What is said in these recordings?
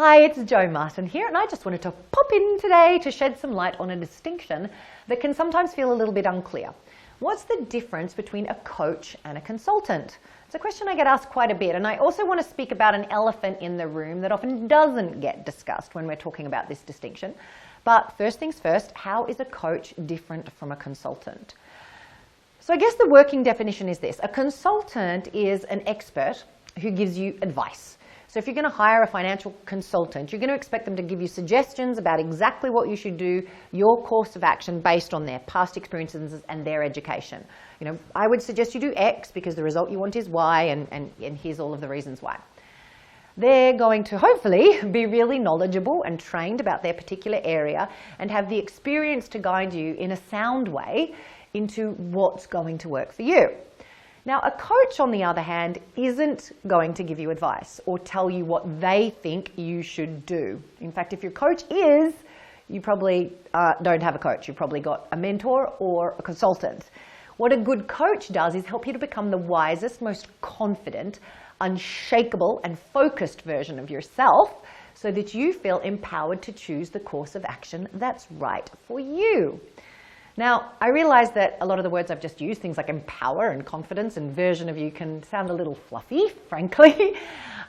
Hi, it's Jo Martin here, and I just wanted to pop in today to shed some light on a distinction that can sometimes feel a little bit unclear. What's the difference between a coach and a consultant? It's a question I get asked quite a bit, and I also want to speak about an elephant in the room that often doesn't get discussed when we're talking about this distinction. But first things first, how is a coach different from a consultant? So I guess the working definition is this. A consultant is an expert who gives you advice. So if you're going to hire a financial consultant, you're going to expect them to give you suggestions about exactly what you should do, your course of action based on their past experiences and their education. You know, I would suggest you do X because the result you want is Y, and here's all of the reasons why. They're going to hopefully be really knowledgeable and trained about their particular area and have the experience to guide you in a sound way into what's going to work for you. Now, a coach, on the other hand, isn't going to give you advice or tell you what they think you should do. In fact, if your coach is, you probably don't have a coach. You've probably got a mentor or a consultant. What a good coach does is help you to become the wisest, most confident, unshakable, and focused version of yourself so that you feel empowered to choose the course of action that's right for you. Now, I realize that a lot of the words I've just used, things like empower and confidence and version of you, can sound a little fluffy, frankly.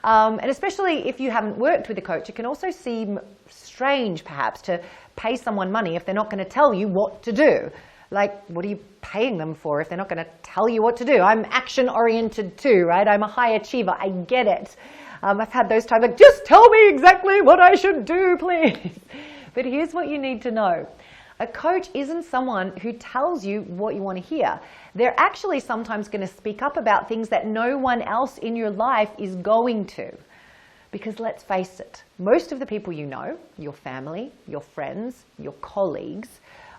And especially if you haven't worked with a coach, it can also seem strange, perhaps, to pay someone money if they're not going to tell you what to do. Like, what are you paying them for if they're not going to tell you what to do? I'm action-oriented too, right? I'm a high achiever. I get it. I've had those times like, just tell me exactly what I should do, please. But here's what you need to know. A coach isn't someone who tells you what you want to hear. They're actually sometimes going to speak up about things that no one else in your life is going to. Because let's face it, most of the people you know, your family, your friends, your colleagues,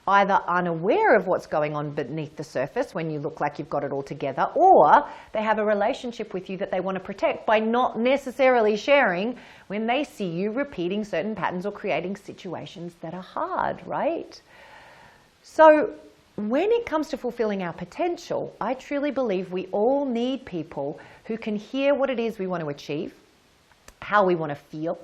either unaware of what's going on beneath the surface when you look like you've got it all together, or they have a relationship with you that they want to protect by not necessarily sharing when they see you repeating certain patterns or creating situations that are hard, right? So when it comes to fulfilling our potential, I truly believe we all need people who can hear what it is we want to achieve, how we want to feel,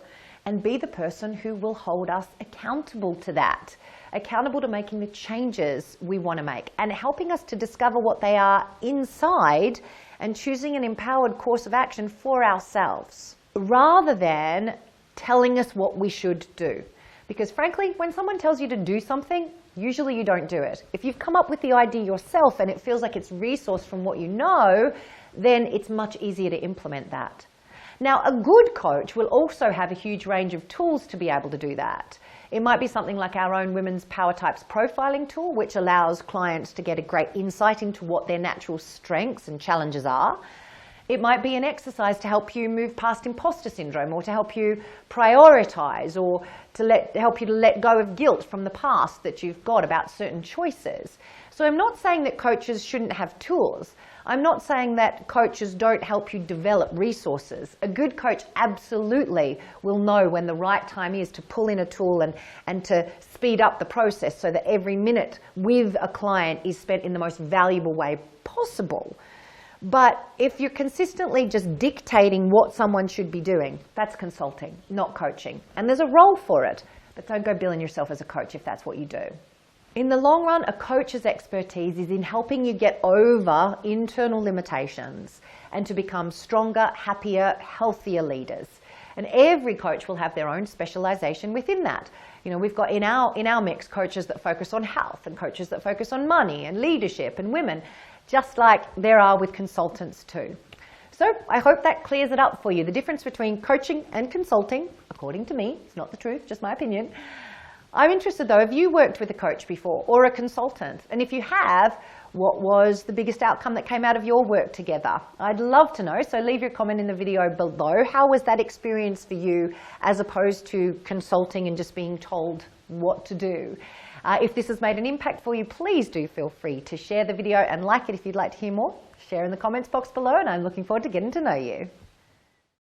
and be the person who will hold us accountable to that, accountable to making the changes we want to make, and helping us to discover what they are inside and choosing an empowered course of action for ourselves, rather than telling us what we should do. Because frankly, when someone tells you to do something, usually you don't do it. If you've come up with the idea yourself and it feels like it's resourced from what you know, then it's much easier to implement that. Now, a good coach will also have a huge range of tools to be able to do that. It might be something like our own Women's Power Types profiling tool, which allows clients to get a great insight into what their natural strengths and challenges are. It might be an exercise to help you move past imposter syndrome, or to help you prioritize, or to help you to let go of guilt from the past that you've got about certain choices. So I'm not saying that coaches shouldn't have tools. I'm not saying that coaches don't help you develop resources. A good coach absolutely will know when the right time is to pull in a tool and to speed up the process so that every minute with a client is spent in the most valuable way possible. But if you're consistently just dictating what someone should be doing, that's consulting, not coaching. And there's a role for it, but don't go billing yourself as a coach if that's what you do. In the long run, a coach's expertise is in helping you get over internal limitations and to become stronger, happier, healthier leaders. And every coach will have their own specialization within that. You know, we've got in our mix coaches that focus on health, and coaches that focus on money and leadership and women, just like there are with consultants too. So I hope that clears it up for you. The difference between coaching and consulting, according to me, it's not the truth, just my opinion. I'm interested though, have you worked with a coach before or a consultant? And if you have, what was the biggest outcome that came out of your work together? I'd love to know, so leave your comment in the video below. How was that experience for you as opposed to consulting and just being told what to do? If this has made an impact for you, please do feel free to share the video and like it if you'd like to hear more. Share in the comments box below, and I'm looking forward to getting to know you.